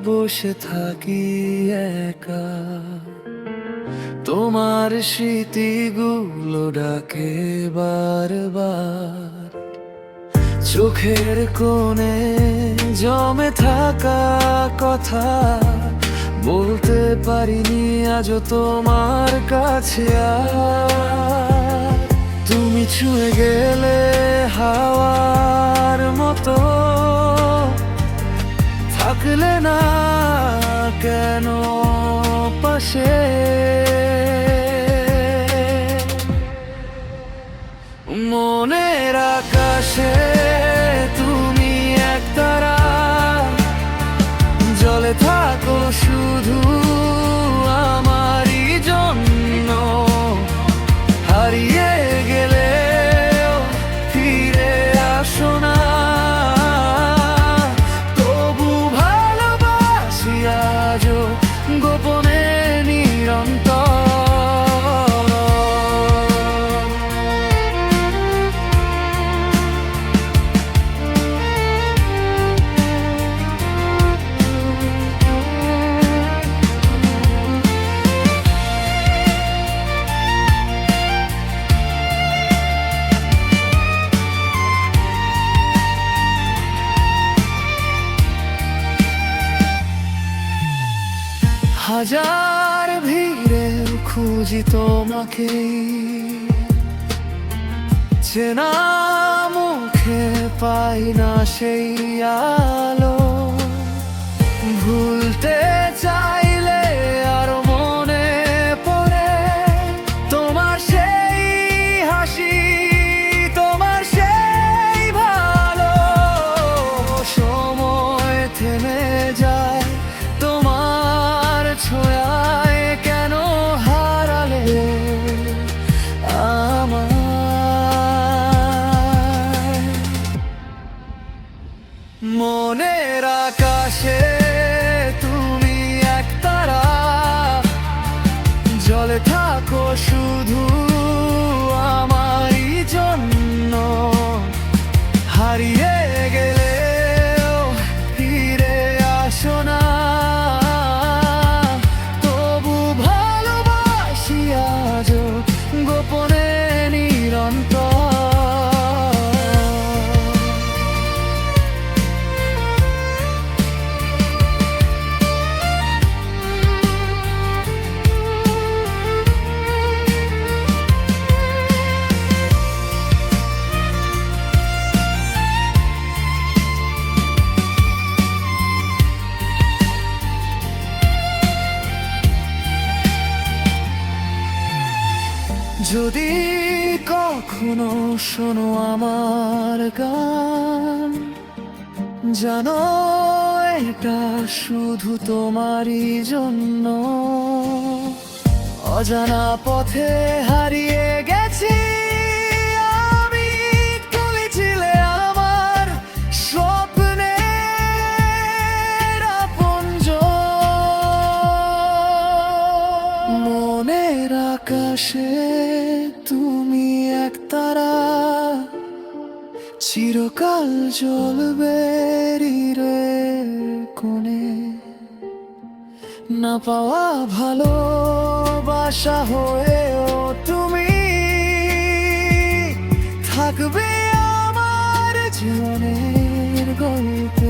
বসে থাকি একা, তোমার স্মৃতিগুলো ডাকে বারবার। চোখের কোণে জমে থাকা কথা বলতে পারিনি আজও তোমার কাছে। আর তুমি ছুঁয়ে গেলে হাওয়ার মতো, থাকলে না কেন পাশে। মনের আকাশে তুমি একতারা, জলে থাকো শুধু আমারই জন্য। হারিয়ে গেলে ফিরে আসো না, তবু ভালোবাসি আজও গোপনে নিরন্তর। হাজার ভিড়ে খুঁজি তোমাকে, চেনা মুখে পাই না সেই আলো। ভুলতে চাইলে আরো মনে পড়ে তোমার সেই হাসি, তোমার সেই ভালো। সময় থেমে যায় তোমার ছোঁয়ায়, কেন হারালে আমায়। মনের আকাশে তুমি একতারা, জলে থাকো শুধু আমারই জন্য। হারিয়ে গেলে ফিরে আসো না, তবু ভালোবাসি আজও গোপনে নিরন্তর। যদি কখনো শোনো আমার গান, জানো এটা শুধু তোমারই জন্য। অজানা পথে হারিয়ে গেছি আমি, তুমি ছিলে আমার স্বপ্নের আপনজন। মনের আকাশে তুমি একতারা, চিরকাল জ্বলবে হৃদয়ের কোণে। না পাওয়া ভালোবাসা হয়েও তুমি থাকবে আমার জীবনের গল্পে।